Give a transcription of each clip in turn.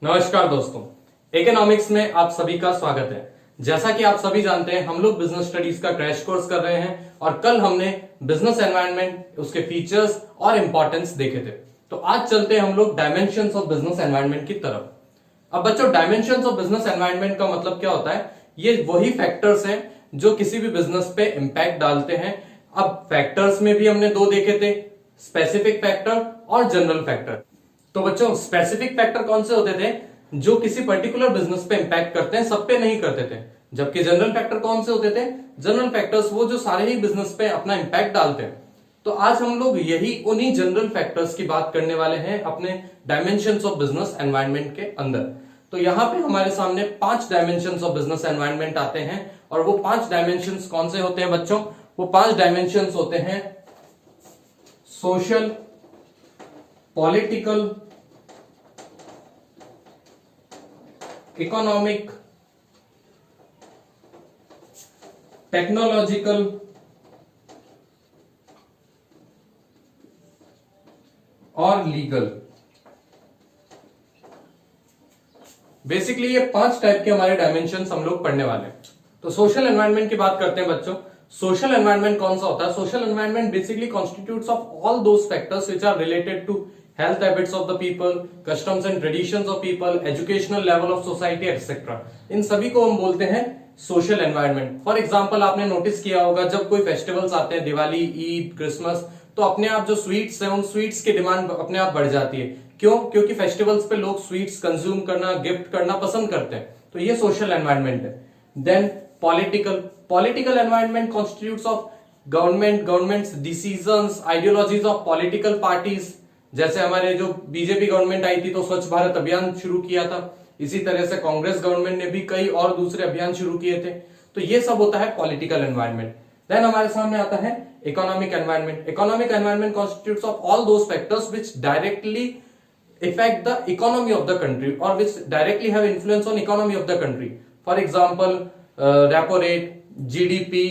नमस्कार दोस्तों, इकोनॉमिक्स में आप सभी का स्वागत है। जैसा कि आप सभी जानते हैं, हम लोग बिजनेस स्टडीज का क्रैश कोर्स कर रहे हैं और कल हमने बिजनेस एनवायरनमेंट, उसके फीचर्स और इंपॉर्टेंस देखे थे। तो आज चलते हैं हम लोग डायमेंशंस ऑफ बिजनेस एनवायरनमेंट की तरफ। अब बच्चों, डायमेंशंस ऑफ बिजनेस एनवायरनमेंट का मतलब क्या होता है? ये वही फैक्टर्स हैं जो किसी भी बिजनेस पे इंपैक्ट डालते हैं। अब फैक्टर्स में भी हमने दो देखे थे, स्पेसिफिक फैक्टर और जनरल फैक्टर। तो बच्चों, स्पेसिफिक फैक्टर कौन से होते थे? जो किसी पर्टिकुलर बिजनेस पे इंपैक्ट करते हैं, सब पे नहीं करते थे। जबकि जनरल फैक्टर कौन से होते थे? जनरल फैक्टर्स वो जो सारे ही बिजनेस पे अपना इंपैक्ट डालते हैं। तो आज हम लोग यही उन्हीं जनरल फैक्टर्स की बात करने वाले हैं अपने डायमेंशंस ऑफ बिजनेस एनवायरनमेंट के अंदर। तो यहां पे हमारे सामने 5 डायमेंशंस ऑफ बिजनेस एनवायरनमेंट आते हैं। और वो 5 डायमेंशंस कौन से होते हैं बच्चों? वो 5 डायमेंशंस होते हैं सोशल, पॉलिटिकल, इकोनॉमिक, टेक्नोलॉजिकल और लीगल। बेसिकली ये 5 टाइप के हमारे डायमेंशंस हम लोग पढ़ने वाले हैं। तो सोशल एनवायरनमेंट की बात करते हैं बच्चों। सोशल एनवायरनमेंट कौन सा होता है? Social environment basically constitutes of all those factors which are related to health habits of the people, customs and traditions of people, educational level of society, etc. इन सभी को हम बोलते हैं सोशल एनवायरनमेंट। फॉर एग्जाम्पल, आपने notice किया होगा जब कोई फेस्टिवल्स आते हैं, दिवाली, ईद, क्रिसमस, तो अपने आप जो स्वीट्स हैं, उन स्वीट्स की डिमांड अपने आप बढ़ जाती है। क्यों? क्योंकि फेस्टिवल्स पे लोग स्वीट्स कंज्यूम करना, गिफ्ट करना पसंद करते हैं। तो ये सोशल एनवायरनमेंट है। Then political environment constitutes of governments decisions, ideologies of political parties. जैसे हमारे जो बीजेपी गवर्नमेंट आई थी तो स्वच्छ भारत अभियान शुरू किया था। इसी तरह से कांग्रेस गवर्नमेंट ने भी कई और दूसरे अभियान शुरू किए थे। तो ये सब होता है पॉलिटिकल एनवायरनमेंट। देन हमारे सामने आता है economic environment. Economic environment constitutes of all those factors which directly effect the economy of the country और which directly have influence on economy of the country. For example, repo rate, GDP,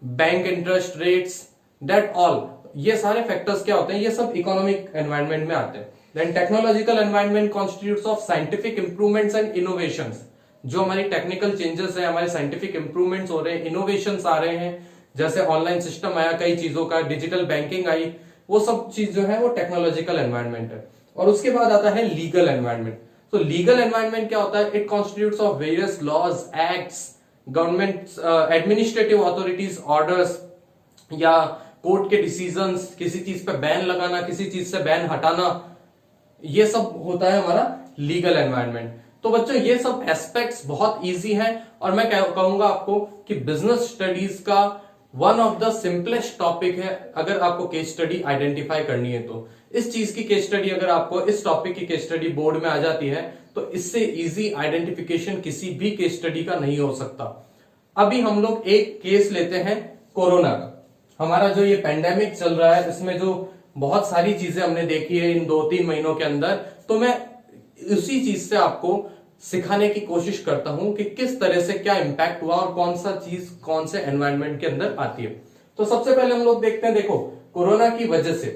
bank interest rates, that all, ये सारे factors क्या होते हैं? ये सब economic environment में आते हैं। Then technological environment constitutes of scientific improvements and innovations. जो हमारी टेक्निकल चेंजेस है, हमारे साइंटिफिक इंप्रूवमेंट्स हो रहे हैं, इनोवेशंस आ रहे हैं, जैसे ऑनलाइन सिस्टम आया कई चीजों का, डिजिटल बैंकिंग आई, वो सब चीज जो है वो टेक्नोलॉजिकल एनवायरनमेंट है। और उसके बाद आता है लीगल एनवायरनमेंट। तो लीगल एनवायरनमेंट क्या होता है? It constitutes of various laws, acts, government administrative authorities orders या कोर्ट के डिसीजंस, किसी चीज पे बैन लगाना, किसी चीज से बैन हटाना, ये सब होता है हमारा लीगल एनवायरनमेंट। तो बच्चों, ये सब एस्पेक्ट्स बहुत इजी हैं और मैं कहूंगा आपको कि बिजनेस स्टडीज का one of the simplest topic है। अगर आपको केस स्टडी आइडेंटिफाई करनी है तो इस चीज की केस स्टडी, अगर आपको इस टॉपिक की केस स्टडी बोर्ड में आ जाती है तो इससे इजी आइडेंटिफिकेशन किसी भी केस स्टडी का नहीं हो सकता। अभी हम लोग एक केस लेते हैं कोरोना का। हमारा जो ये पेंडेमिक चल रहा है, इसमें जो बहुत सारी चीजें हमने देखी है इन 2-3 महीनों के अंदर, तो मैं उसी चीज से आपको सिखाने की कोशिश करता हूं कि किस तरह से क्या इंपैक्ट हुआ और कौन सा चीज कौन से एनवायरनमेंट के अंदर आती है। तो सबसे पहले हम लोग देखते हैं, देखो, कोरोना की वजह से,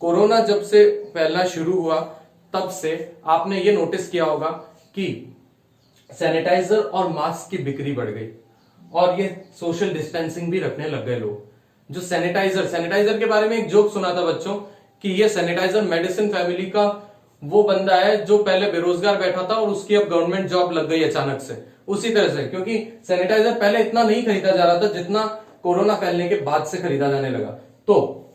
कोरोना जब से फैलना शुरू हुआ तब से आपने ये नोटिस किया होगा कि सैनिटाइजर और मास्क की बिक्री बढ़ गई और ये सोशल डिस्टेंसिंग भी रखने लग गए लोग। जो सैनिटाइजर के बारे में एक जोक सुना था बच्चों कि ये सैनिटाइजर मेडिसिन फैमिली का वो बंदा है जो पहले बेरोजगार बैठा था और उसकी अब गवर्नमेंट जॉब लग गई अचानक से। उसी तरह से, क्योंकि सैनिटाइजर पहले इतना नहीं खरीदा जा रहा था जितना कोरोना फैलने के बाद से खरीदा जाने लगा। तो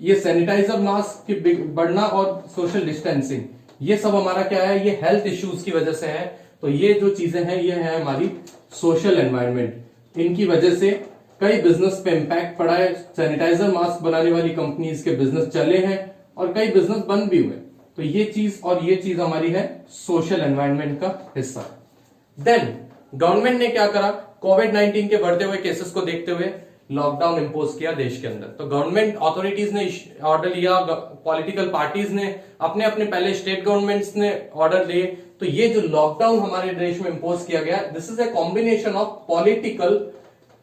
ये सैनिटाइजर, मास्क की बढ़ना और सोशल डिस्टेंसिंग, ये सब हमारा क्या है? ये हेल्थ इश्यूज की वजह से है। तो ये जो चीजें हैं ये है हमारी सोशल एनवायरनमेंट। इनकी वजह से कई बिजनेस पे इंपैक्ट पड़ा है। सैनिटाइजर, मास्क बनाने वाली कंपनीज के बिजनेस चले हैं और कई बिजनेस बंद भी हुए। तो ये चीज और ये चीज हमारी है सोशल एनवायरनमेंट का हिस्सा। देन गवर्नमेंट ने क्या करा? कोविड-19 के बढ़ते हुए केसेस को देखते हुए लॉकडाउन इंपोज किया देश के अंदर। तो गवर्नमेंट अथॉरिटीज ने ऑर्डर लिया, पॉलिटिकल पार्टीज ने अपने अपने, पहले स्टेट गवर्नमेंट्स ने ऑर्डर लिए। तो ये जो लॉकडाउन हमारे देश में इंपोज किया गया, this is a combination of political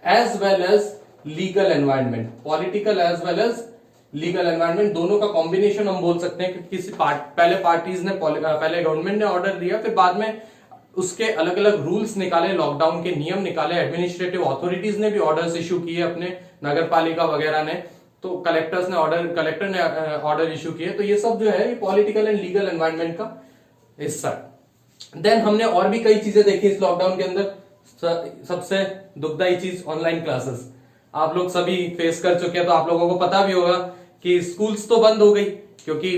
as well as legal environment, political as well as legal environment, दोनों का कॉम्बिनेशन हम बोल सकते हैं कि किसी पहले पार्टीज ने, पहले गवर्नमेंट ने ऑर्डर दिया, फिर बाद में उसके अलग अलग रूल्स निकाले, लॉकडाउन के नियम निकाले, एडमिनिस्ट्रेटिव अथॉरिटीज ने भी ऑर्डर्स इशू किए, अपने नगर पालिका वगैरह ने, तो कलेक्टर ने ऑर्डर इशू किए। तो ये सब जो है ये पॉलिटिकल एंड लीगल एनवायरनमेंट का हिस्सा है। देन हमने और भी कई चीजें देखी इस लॉकडाउन के अंदर। सबसे दुखदाई चीज ऑनलाइन क्लासेस, आप लोग सभी फेस कर चुके हैं, तो आप लोगों को पता भी होगा कि स्कूल्स तो बंद हो गई क्योंकि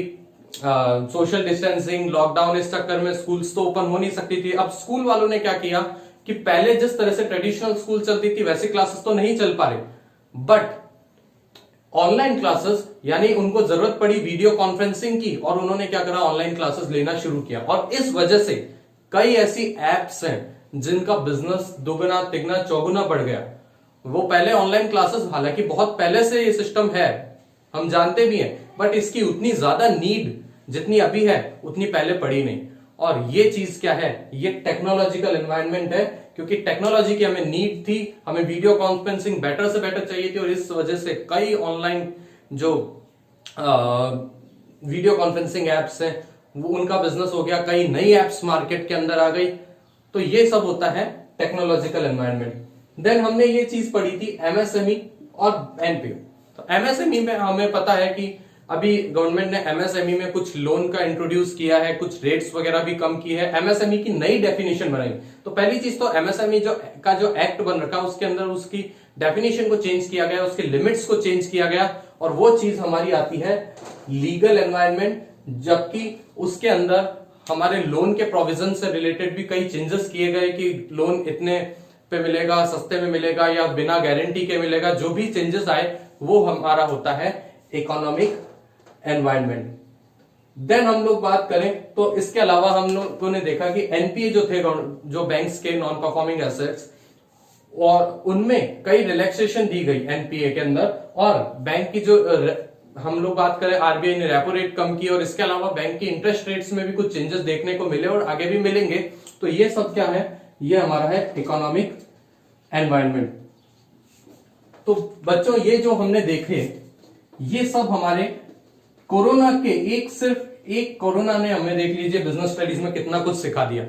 सोशल डिस्टेंसिंग, लॉकडाउन, इस चक्कर में स्कूल्स तो ओपन हो नहीं सकती थी। अब स्कूल वालों ने क्या किया कि पहले जिस तरह से ट्रेडिशनल स्कूल चलती थी वैसे क्लासेस तो नहीं चल पा रहे, बट ऑनलाइन क्लासेस, यानी उनको जरूरत पड़ी वीडियो कॉन्फ्रेंसिंग की, और उन्होंने क्या करा, ऑनलाइन क्लासेस लेना शुरू किया। और इस वजह से कई ऐसी एप्स हैं जिनका बिजनेस दुगना तिगना चौगुना बढ़ गया। वो पहले ऑनलाइन क्लासेस, हालांकि बहुत पहले से ये सिस्टम है, हम जानते भी हैं, बट इसकी उतनी ज्यादा नीड जितनी अभी है उतनी पहले पड़ी नहीं। और ये चीज क्या है, ये टेक्नोलॉजिकल एनवायरनमेंट है, क्योंकि टेक्नोलॉजी की हमें नीड थी, हमें वीडियो कॉन्फ्रेंसिंग बेटर से बेटर चाहिए थी, और इस वजह से कई ऑनलाइन जो वीडियो कॉन्फ्रेंसिंग एप्स हैं वो उनका बिजनेस हो गया, कई नई एप्स मार्केट के अंदर आ गई। तो ये सब होता है टेक्नोलॉजिकल एनवायरनमेंट। देन हमने ये चीज पढ़ी थी एमएसएमई और एनपीओ। तो एमएसएमई में हमें पता है कि अभी गवर्नमेंट ने एमएसएमई में कुछ लोन का इंट्रोड्यूस किया है, कुछ रेट्स वगैरह भी कम की है, एमएसएमई की नई डेफिनेशन बनाई। तो पहली चीज तो एमएसएमई जो एक्ट बन रखा उसके अंदर उसकी डेफिनेशन को चेंज किया गया, उसके लिमिट्स को चेंज किया गया, और वो चीज हमारी आती है लीगल एनवायरनमेंट। जबकि उसके अंदर हमारे लोन के प्रोविजन से रिलेटेड भी कई चेंजेस किए गए कि लोन इतने पे मिलेगा, सस्ते में मिलेगा या बिना गारंटी के मिलेगा। जो भी चेंजेस आए वो हमारा होता है इकोनॉमिक एनवायरनमेंट। देन हम लोग बात करें तो इसके अलावा हम लोगों ने देखा कि एनपीए जो थे, जो बैंक्स के नॉन परफॉर्मिंग एसेट्स, और उनमें कई रिलैक्सेशन दी गई एनपीए के अंदर। और बैंक की जो हम लोग बात करें, आरबीआई ने रेपो रेट कम की, और इसके अलावा बैंक की इंटरेस्ट रेट्स में भी कुछ चेंजेस देखने को मिले और आगे भी मिलेंगे। तो ये सब क्या है, ये हमारा है इकोनॉमिक एनवायरनमेंट। तो बच्चों ये जो हमने देखे ये सब हमारे कोरोना के सिर्फ एक कोरोना ने हमें, देख लीजिए, बिजनेस स्टडीज में कितना कुछ सिखा दिया।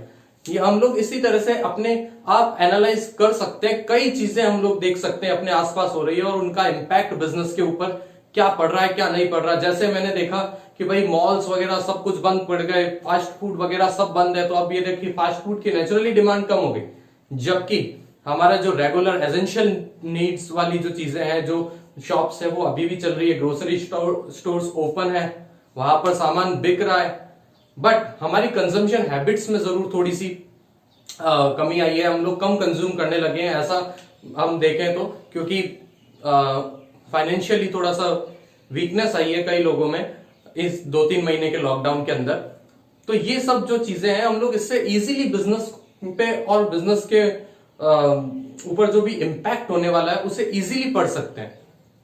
ये हम लोग इसी तरह से अपने आप एनालाइज कर सकते हैं, कई चीजें हम लोग देख सकते हैं अपने आसपास हो रही है और उनका इंपैक्ट बिजनेस के ऊपर क्या पड़ रहा है क्या नहीं पड़ रहा। जैसे मैंने देखा कि भाई मॉल्स वगैरह सब कुछ बंद पड़ गए, फास्ट फूड वगैरह सब बंद है, तो अब ये देखिए फास्ट फूड की नेचुरली डिमांड कम हो गई, जबकि हमारा जो रेगुलर एसेंशियल नीड्स वाली जो चीजें हैं, जो शॉप्स है, वो अभी भी चल रही है, ग्रोसरी स्टोर्स ओपन है, वहां पर सामान बिक रहा है। बट हमारी कंजम्पशन हैबिट्स में जरूर थोड़ी सी कमी आई है, हम लोग कम कंज्यूम करने लगे हैं, ऐसा हम देखें तो, क्योंकि फाइनेंशियली थोड़ा सा वीकनेस आई है कई लोगों में इस 2-3 महीने के लॉकडाउन के अंदर। तो ये सब जो चीजें हैं हम लोग इससे इजीली बिजनेस पे और बिजनेस के ऊपर जो भी इंपैक्ट होने वाला है उसे इजीली पढ़ सकते हैं।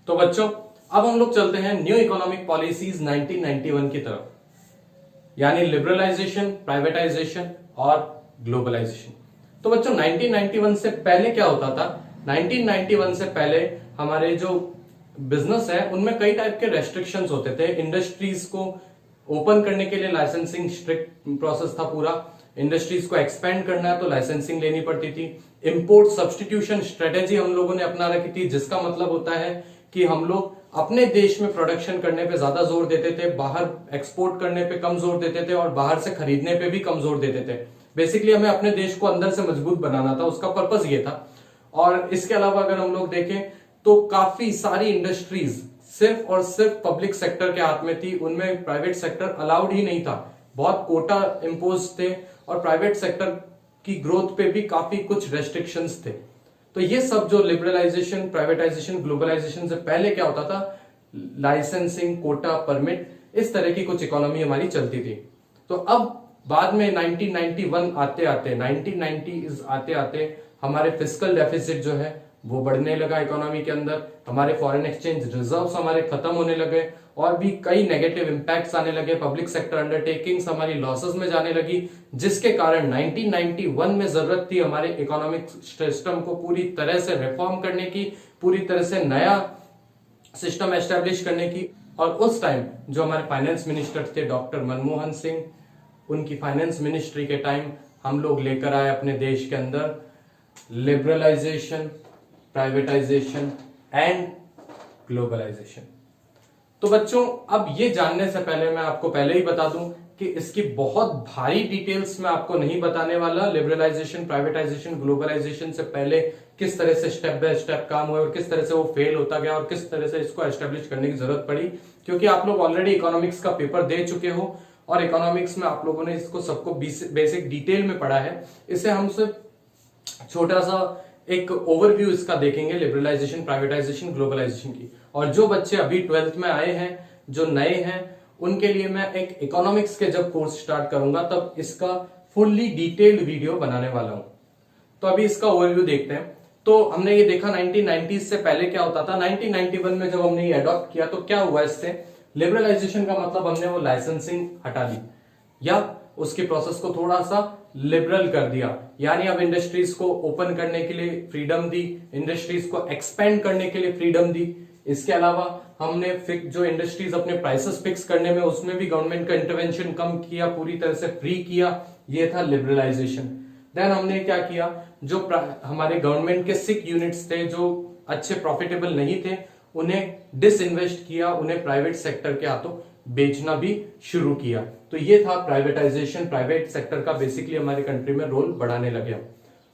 तो बच्चों अब हम लोग चलते हैं न्यू इकोनॉमिक पॉलिसीज 1991 की तरफ, यानी लिबरलाइजेशन, प्राइवेटाइजेशन और ग्लोबलाइजेशन। तो बच्चों 1991 से पहले क्या होता था, 1991 से पहले हमारे जो बिजनेस है उनमें कई टाइप के रेस्ट्रिक्शंस होते थे। इंडस्ट्रीज को ओपन करने के लिए लाइसेंसिंग स्ट्रिक्ट प्रोसेस था पूरा, इंडस्ट्रीज को एक्सपेंड करना है तो लाइसेंसिंग लेनी पड़ती थी। इंपोर्ट सब्स्टिट्यूशन स्ट्रेटेजी हम लोगों ने अपना रखी थी, जिसका मतलब होता है कि हम लोग अपने देश में प्रोडक्शन करने पे ज्यादा जोर देते थे, बाहर एक्सपोर्ट करने पे कम जोर देते थे और बाहर से खरीदने पे भी कम जोर देते थे। बेसिकली हमें अपने देश को अंदर से मजबूत बनाना था, उसका पर्पस ये था। और इसके अलावा अगर हम लोग देखें तो काफी सारी इंडस्ट्रीज सिर्फ और सिर्फ पब्लिक सेक्टर के हाथ में थी, उनमें प्राइवेट सेक्टर अलाउड ही नहीं था, बहुत कोटा इम्पोज थे और प्राइवेट सेक्टर की ग्रोथ पे भी काफी कुछ रेस्ट्रिक्शंस थे। तो ये सब जो लिबरलाइजेशन, प्राइवेटाइजेशन, ग्लोबलाइजेशन से पहले क्या होता था, लाइसेंसिंग, कोटा, परमिट, इस तरह की कुछ इकोनॉमी हमारी चलती थी। तो अब बाद में 1991 आते आते हमारे फिस्कल डेफिसिट जो है वो बढ़ने लगा इकोनॉमी के अंदर, हमारे फॉरेन एक्सचेंज रिजर्व्स हमारे खत्म होने लगे और भी कई नेगेटिव इंपैक्ट्स आने लगे, पब्लिक सेक्टर अंडरटेकिंग्स हमारी लॉसेस में जाने लगी, जिसके कारण 1991 में जरूरत थी हमारे इकोनॉमिक सिस्टम को पूरी तरह से रिफॉर्म करने की, पूरी तरह से नया सिस्टम एस्टेब्लिश करने की। और उस टाइम जो हमारे फाइनेंस मिनिस्टर थे डॉक्टर मनमोहन सिंह, उनकी फाइनेंस मिनिस्ट्री के टाइम हम लोग लेकर आए अपने देश के अंदर लिबरलाइजेशन, प्राइवेटाइजेशन एंड ग्लोबलाइजेशन। तो बच्चों, अब ये जानने से पहले मैं आपको पहले ही बता दूं कि इसकी बहुत भारी डिटेल्स मैं आपको नहीं बताने वाला। लिबरलाइजेशन, प्राइवेटाइजेशन, ग्लोबलाइजेशन से पहले किस तरह से स्टेप बाय स्टेप काम हुआ और किस तरह से वो फेल होता गया और किस तरह से इसको एस्टेब्लिश करने की जरूरत पड़ी, क्योंकि आप लोग ऑलरेडी इकोनॉमिक्स का पेपर दे चुके हो और इकोनॉमिक्स में आप लोगों ने इसको सबको बेसिक डिटेल में पढ़ा है। इसे हम सिर्फ छोटा सा एक ओवरव्यू इसका देखेंगे, लिबरलाइजेशन, प्राइवेटाइजेशन, ग्लोबलाइजेशन की। और जो बच्चे अभी 12th में आए हैं, जो नए हैं, उनके लिए मैं एक इकोनॉमिक्स के जब कोर्स स्टार्ट करूंगा तब इसका फुल्ली डिटेल्ड वीडियो बनाने वाला हूं। तो अभी इसका ओवरव्यू देखते हैं। तो हमने ये देखा 1990 से पहले क्या होता था। 1991 में जब हमने ये अडॉप्ट किया तो क्या हुआ इससे, लिबरलाइजेशन का मतलब हमने वो लाइसेंसिंग हटा दी या उसकी प्रोसेस को थोड़ा सा लिबरल कर दिया, यानी अब इंडस्ट्रीज को ओपन करने के लिए फ्रीडम दी, इंडस्ट्रीज को एक्सपेंड करने के लिए फ्रीडम दी। इसके अलावा हमने जो इंडस्ट्रीज अपने प्राइसेस फिक्स करने में उसमें भी गवर्नमेंट का इंटरवेंशन कम किया, पूरी तरह से फ्री किया। ये था लिबरलाइजेशन। देन हमने क्या किया, जो हमारे गवर्नमेंट के सिक यूनिट्स थे जो अच्छे प्रॉफिटेबल नहीं थे, उन्हें डिसइन्वेस्ट किया, उन्हें प्राइवेट सेक्टर के हाथों बेचना भी शुरू किया। तो ये था प्राइवेटाइजेशन, प्राइवेट सेक्टर का बेसिकली हमारे कंट्री में रोल बढ़ाने लगे।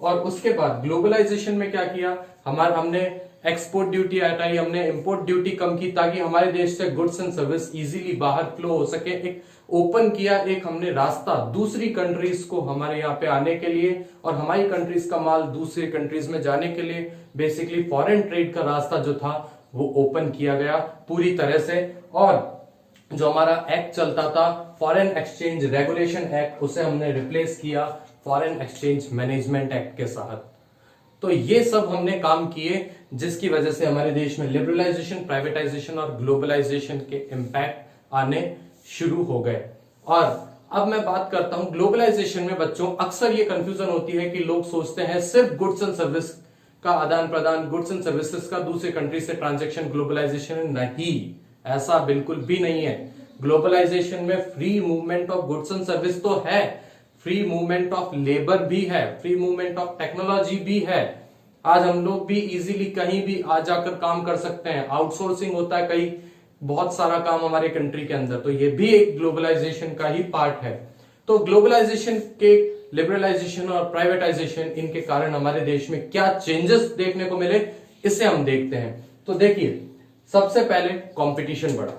और उसके बाद ग्लोबलाइजेशन में क्या किया, हमने एक्सपोर्ट ड्यूटी हटाई, हमने इंपोर्ट ड्यूटी कम की ताकि हमारे देश से गुड्स एंड सर्विस इजीली बाहर फ्लो हो सके। एक ओपन किया, एक हमने रास्ता दूसरी कंट्रीज को हमारे यहाँ पे आने के लिए और हमारी कंट्रीज का माल दूसरी कंट्रीज में जाने के लिए बेसिकली फॉरेन ट्रेड का रास्ता जो था वो ओपन किया गया पूरी तरह से। और जो हमारा एक्ट चलता था फॉरेन एक्सचेंज रेगुलेशन एक्ट, उसे हमने रिप्लेस किया फॉरेन एक्सचेंज मैनेजमेंट एक्ट के साथ। तो ये सब हमने काम किए जिसकी वजह से हमारे देश में लिबरलाइजेशन, प्राइवेटाइजेशन और ग्लोबलाइजेशन के इंपैक्ट आने शुरू हो गए। और अब मैं बात करता हूं ग्लोबलाइजेशन में। बच्चों, अक्सर ये कंफ्यूजन होती है कि लोग सोचते हैं सिर्फ गुड्स एंड सर्विस का आदान प्रदान, गुड्स एंड सर्विसेज का दूसरे कंट्री से ट्रांजैक्शन ग्लोबलाइजेशन। नहीं, ऐसा बिल्कुल भी नहीं है। ग्लोबलाइजेशन में free movement of goods and service तो है, फ्री मूवमेंट ऑफ लेबर भी है, फ्री मूवमेंट ऑफ टेक्नोलॉजी भी है। आज हम लोग भी इजीली कहीं भी आ जाकर काम कर सकते हैं। आउटसोर्सिंग होता है कई बहुत सारा काम हमारे कंट्री के अंदर, तो ये भी एक ग्लोबलाइजेशन का ही पार्ट है। तो ग्लोबलाइजेशन के, लिबरलाइजेशन और प्राइवेटाइजेशन, इनके कारण हमारे देश में क्या चेंजेस देखने को मिले, इसे हम देखते हैं। तो देखिए, सबसे पहले कंपटीशन बढ़ा।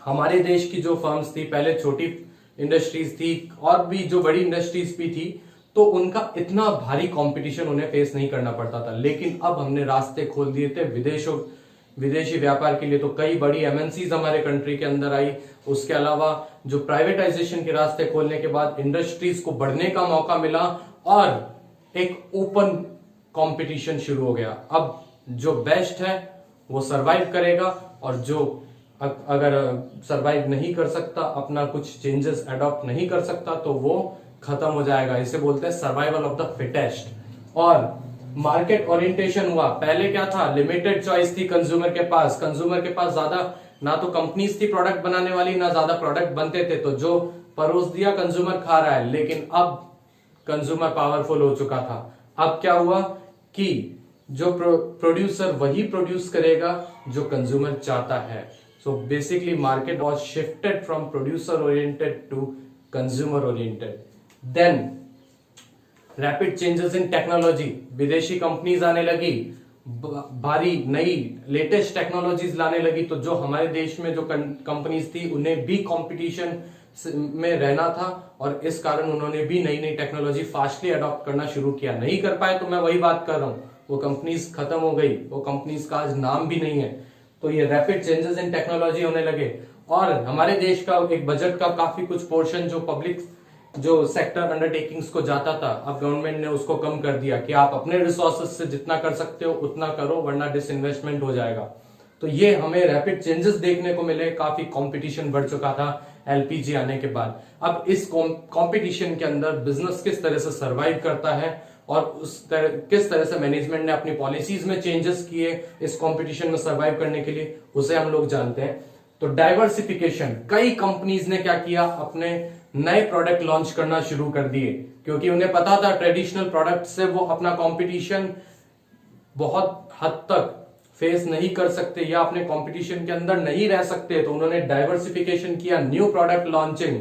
हमारे देश की जो फर्म्स थी, पहले छोटी इंडस्ट्रीज थी और भी जो बड़ी इंडस्ट्रीज भी थी, तो उनका इतना भारी कंपटीशन उन्हें फेस नहीं करना पड़ता था। लेकिन अब हमने रास्ते खोल दिए थे विदेशी व्यापार के लिए, तो कई बड़ी एमएनसीज हमारे कंट्री के अंदर आई। उसके अलावा जो प्राइवेटाइजेशन के रास्ते खोलने के बाद इंडस्ट्रीज को बढ़ने का मौका मिला और एक ओपन कंपटीशन शुरू हो गया। अब जो बेस्ट है वो सरवाइव करेगा और जो अगर सरवाइव नहीं कर सकता, अपना कुछ चेंजेस अडॉप्ट नहीं कर सकता, तो वो खत्म हो जाएगा। इसे बोलते हैं सर्वाइवल ऑफ द फिटेस्ट। और मार्केट ओरिएंटेशन हुआ। पहले क्या था, लिमिटेड चॉइस थी कंज्यूमर के पास ज्यादा ना तो कंपनीज थी प्रोडक्ट बनाने वाली, ना ज्यादा प्रोडक्ट बनते थे, तो जो परोस दिया कंज्यूमर खा रहा है। लेकिन अब कंज्यूमर पावरफुल हो चुका था। अब क्या हुआ कि जो प्रोड्यूसर वही प्रोड्यूस करेगा जो कंज्यूमर चाहता है। So basically market was shifted from producer oriented to consumer oriented. Then rapid changes in technology, विदेशी कंपनीज आने लगी, भारी नई लेटेस्ट टेक्नोलॉजीज लाने लगी, तो जो हमारे देश में जो कंपनीज थी उन्हें भी कंपटीशन में रहना था और इस कारण उन्होंने भी नई नई टेक्नोलॉजी फास्टली अडॉप्ट करना शुरू किया। नहीं कर पाए तो मैं वही बात कर रहा हूं, वो कंपनीज खत्म हो गई, वो कंपनीज का आज नाम भी नहीं है। तो ये रैपिड चेंजेस इन टेक्नोलॉजी होने लगे और हमारे देश का एक बजट का काफी कुछ पोर्शन जो पब्लिक जो सेक्टर अंडरटेकिंग्स को जाता था, अब गवर्नमेंट ने उसको कम कर दिया कि आप अपने रिसोर्सेज से जितना कर सकते हो उतना करो, वरना डिसइन्वेस्टमेंट हो जाएगा। तो ये हमें रैपिड चेंजेस देखने को मिले, काफी कंपटीशन बढ़ चुका था एलपीजी आने के बाद। अब इस कंपटीशन के अंदर बिजनेस किस तरह से सर्वाइव करता है और किस तरह से मैनेजमेंट ने अपनी पॉलिसीज में चेंजेस किए इस कंपटीशन में सर्वाइव करने के लिए, उसे हम लोग जानते हैं। तो डाइवर्सिफिकेशन, कई कंपनीज ने क्या किया, अपने नए प्रोडक्ट लॉन्च करना शुरू कर दिए, क्योंकि उन्हें पता था ट्रेडिशनल प्रोडक्ट से वो अपना कंपटीशन बहुत हद तक फेस नहीं कर सकते या अपने कंपटीशन के अंदर नहीं रह सकते, तो उन्होंने डाइवर्सिफिकेशन किया, न्यू प्रोडक्ट लॉन्चिंग।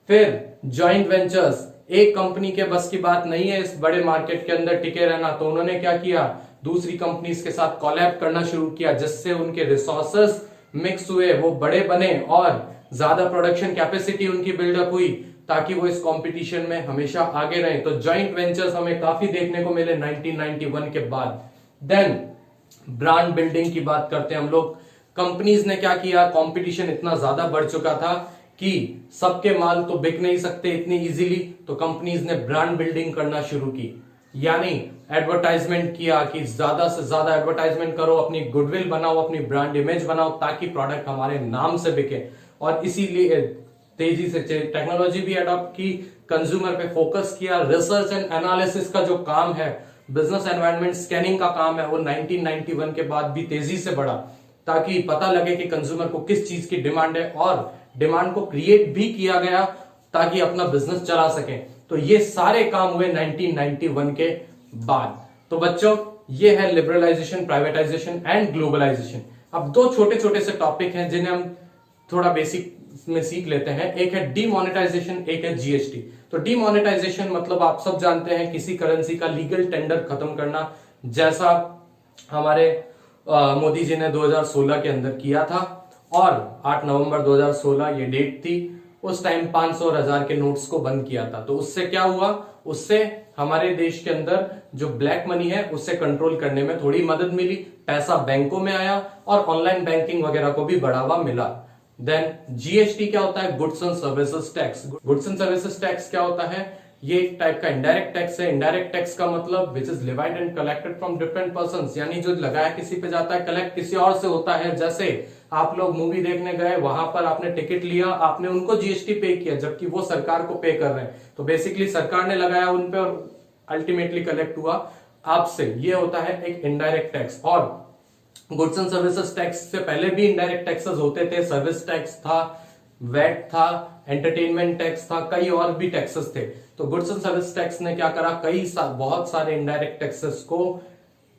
फिर जॉइंट वेंचर्स, एक कंपनी के बस की बात नहीं है इस बड़े मार्केट के अंदर टिके रहना, तो उन्होंने क्या किया, दूसरी कंपनीज के साथ कोलैब करना शुरू किया, जिससे उनके रिसोर्सेस मिक्स हुए, वो बड़े बने और ज्यादा प्रोडक्शन कैपेसिटी उनकी बिल्डअप हुई, ताकि वो इस कंपटीशन में हमेशा आगे रहें। तो जॉइंट वेंचर्स हमें काफी देखने को मिले 1991 के बाद। देन ब्रांड बिल्डिंग की बात करते हैं हम लोग। कंपनीज ने क्या किया, कंपटीशन इतना ज्यादा बढ़ चुका था कि सबके माल तो बिक नहीं सकते इतनी इजीली, तो कंपनीज ने ब्रांड बिल्डिंग करना शुरू की, यानी एडवर्टाइजमेंट किया कि ज्यादा से ज्यादा एडवर्टाइजमेंट करो, अपनी गुडविल बनाओ, अपनी ब्रांड इमेज बनाओ, ताकि प्रोडक्ट हमारे नाम से बिके। और इसीलिए तेजी से टेक्नोलॉजी भी अडॉप्ट की, कंज्यूमर पे फोकस किया, रिसर्च एंड एनालिसिस का जो काम है, बिजनेस एनवायरनमेंट स्कैनिंग का काम है, वो 1991 के बाद भी तेजी से बढ़ा, ताकि पता लगे कि कंज्यूमर को किस चीज की डिमांड है, और डिमांड को क्रिएट भी किया गया ताकि अपना बिजनेस चला सके। तो ये सारे काम हुए 1991 के बाद। तो बच्चों, ये है लिबरलाइजेशन, प्राइवेटाइजेशन एंड ग्लोबलाइजेशन। अब दो छोटे छोटे से टॉपिक हैं जिन्हें हम थोड़ा बेसिक में सीख लेते हैं। एक है डीमोनेटाइजेशन, एक है जीएसटी। तो डीमोनेटाइजेशन मतलब आप सब जानते हैं किसी करेंसी का लीगल टेंडर खत्म करना, जैसा हमारे मोदी जी ने 2016 के अंदर किया था, और 8 नवंबर 2016 ये डेट थी। उस टाइम 500 और 1000 के नोट्स को बंद किया था। तो उससे क्या हुआ, उससे हमारे देश के अंदर जो ब्लैक मनी है उससे कंट्रोल करने में थोड़ी मदद मिली, पैसा बैंकों में आया और ऑनलाइन बैंकिंग वगैरह को भी बढ़ावा मिला। देन जीएसटी क्या होता है, goods and services tax. Goods and services tax क्या होता है, ये एक टाइप का इनडायरेक्ट टैक्स है। इनडायरेक्ट टैक्स का मतलब which is levied and collected from different persons, यानी जो लगाया किसी पे जाता है, कलेक्ट किसी और से होता है। जैसे आप लोग मूवी देखने गए, वहां पर आपने टिकट लिया, आपने उनको जीएसटी पे किया, जबकि वो सरकार को पे कर रहे हैं। तो बेसिकली सरकार ने लगाया उन पे और अल्टीमेटली कलेक्ट हुआ आपसे। ये होता है एक इनडायरेक्ट टैक्स। और गुड्स एंड सर्विसेज टैक्स से पहले भी इनडायरेक्ट टैक्सेस होते थे, सर्विस टैक्स था, वैट था, एंटरटेनमेंट टैक्स था, कई और भी टैक्सेस थे। तो गुड्स एंड सर्विस टैक्स ने क्या करा, बहुत सारे इनडायरेक्ट टैक्सेस को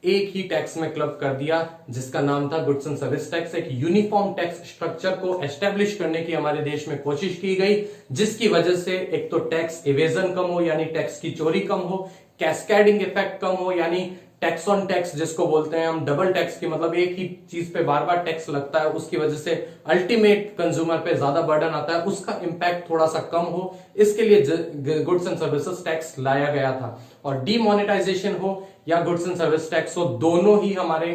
एक ही टैक्स में क्लब कर दिया, जिसका नाम था गुड्स एंड सर्विस टैक्स। एक यूनिफॉर्म टैक्स स्ट्रक्चर को एस्टेब्लिश करने की हमारे देश में कोशिश की गई, जिसकी वजह से एक तो टैक्स इवेजन कम हो, यानी टैक्स की चोरी कम हो, कैस्केडिंग इफेक्ट कम हो, यानी टैक्स ऑन टैक्स जिसको बोलते हैं हम, डबल टैक्स की मतलब एक ही चीज पे बार बार टैक्स लगता है, उसकी वजह से अल्टीमेट कंज्यूमर पे ज्यादा बर्डन आता है, उसका इंपैक्ट थोड़ा सा कम हो, इसके लिए गुड्स एंड सर्विसेज टैक्स लाया गया था। और डीमोनेटाइजेशन हो या गुड्स एंड सर्विस टैक्स हो, दोनों ही हमारे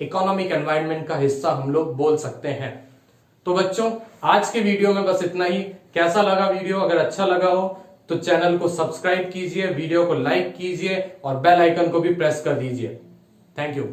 इकोनॉमिक एनवायरनमेंट का हिस्सा हम लोग बोल सकते हैं। तो बच्चों, आज के वीडियो में बस इतना ही। कैसा लगा वीडियो? अगर अच्छा लगा हो तो चैनल को सब्सक्राइब कीजिए, वीडियो को लाइक कीजिए और बेल आइकन को भी प्रेस कर दीजिए। Thank you.